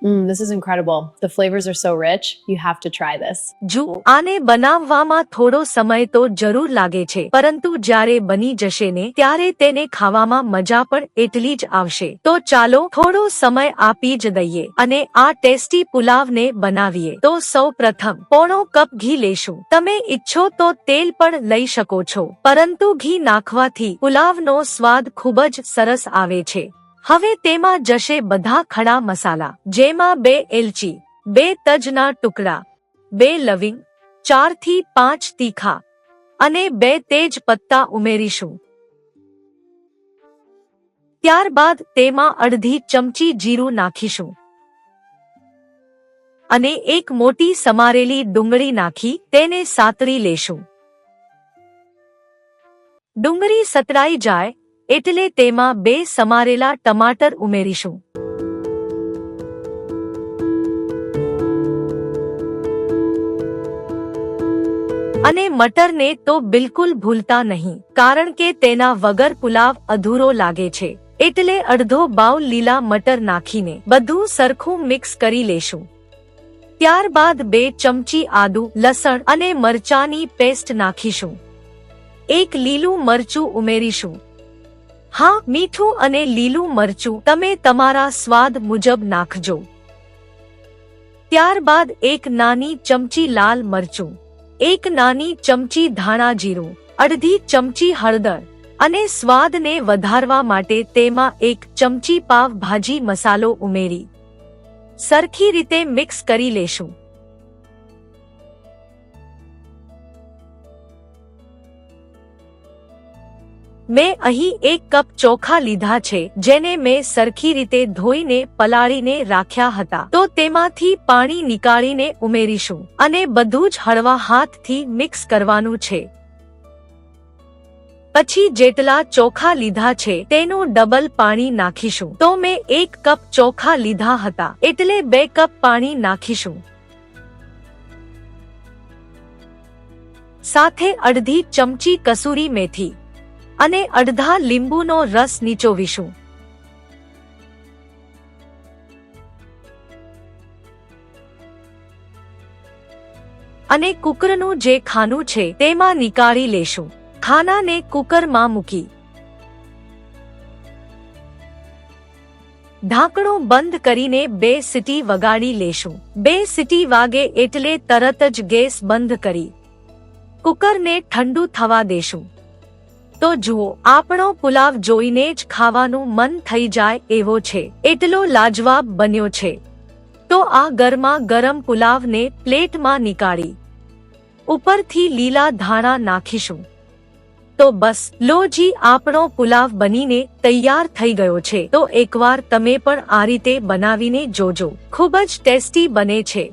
This is incredible. The flavors are so rich. You have to try this. જુઓ, આને બનાવવામાં થોડો સમય તો જરૂર લાગે છે, પરંતુ જ્યારે બની જશે ને ત્યારે તેને ખાવામાં મજા પણ એટલી જ આવશે. તો ચાલો થોડો સમય આપી જ દઈએ અને આ ટેસ્ટી પુલાવને બનાવીએ. તો સૌ પ્રથમ પોણો કપ ઘી લેશું. તમે ઈચ્છો તો તેલ પણ લઈ શકો છો, પરંતુ ઘી નાખવાથી પુલાવનો સ્વાદ ખૂબ જ સરસ આવે છે. હવે તેમાં જશે બધા ખડા મસાલા, જેમાં 2 એલચી, 2 તજના ટુકડા, 2 લવિંગ, 4 થી 5 તીખા અને 2 તેજ પત્તા ઉમેરીશું. ત્યારબાદ તેમાં અડધી ચમચી જીરું નાખીશું અને એક મોટી સમારેલી ડુંગળી નાખી તેને સાતળી લેશું. ડુંગળી સતળાઈ જાય એટલે તેમાં 2 સમારેલા ટમાટર ઉમેરીશું. અને મટરને તો બિલકુલ ભૂલતા નહીં, કારણ કે તેના વગર પુલાવ અધૂરો લાગે છે. એટલે અડધો બાઉલ લીલા મટર નાખીને બધું સરખું મિક્સ કરી લેશું. ત્યારબાદ 2 ચમચી આદુ, લસણ અને મરચાની પેસ્ટ નાખીશું. 1 લીલું મરચું ઉમેરીશું. હા, મીઠું અને લીલું મરચું તમે તમારા સ્વાદ મુજબ નાખજો. ત્યારબાદ 1 નાની ચમચી લાલ મરચું, 1 નાની ચમચી ધાણા જીરું, અડધી ચમચી હળદર અને સ્વાદને વધારવા માટે તેમાં 1 ચમચી પાવ ભાજી મસાલો ઉમેરી સરખી રીતે મિક્સ કરી લેશું. મેં અહીં 1 કપ ચોખા લીધા છે, જેને મેં સરખી રીતે ધોઈને પલાળીને રાખ્યા હતા. તો તેમાંથી પાણી નીકાળીને ઉમેરીશું અને બધું જ હળવા હાથથી મિક્સ કરવાનું છે. પછી જેટલા ચોખા લીધા છે તેનું ડબલ પાણી નાખીશું. તો મેં 1 કપ ચોખા લીધા હતા એટલે 2 કપ પાણી નાખીશું. સાથે અડધી ચમચી કસૂરી મેથી અને અડધા લીંબુનો રસ નીચોવીશું. અને કુકરનું જે ખાનું છે તેમાં નીકાળી લેશું. ખાનાને કુકરમાં મૂકી ઢાંકણું બંધ કરીને 2 સીટી વગાડી લેશું. 2 સીટી વાગે એટલે તરત જ ગેસ બંધ કરી કુકરને ઠંડુ થવા દેશું. તો જુઓ, આપણો પુલાવ જોઈને જ ખાવાનું મન થઈ જાય એવો છે. એટલો લાજવાબ બન્યો છે. તો આ ગરમા ગરમ પુલાવને પ્લેટમાં નીકાળી ઉપરથી લીલા ધાણા નાખીશું. તો બસ લો જી, આપણો પુલાવ બનીને તૈયાર થઈ ગયો છે. તો એકવાર તમે પણ આ રીતે બનાવીને જોજો. ખૂબ જ ટેસ્ટી બને છે.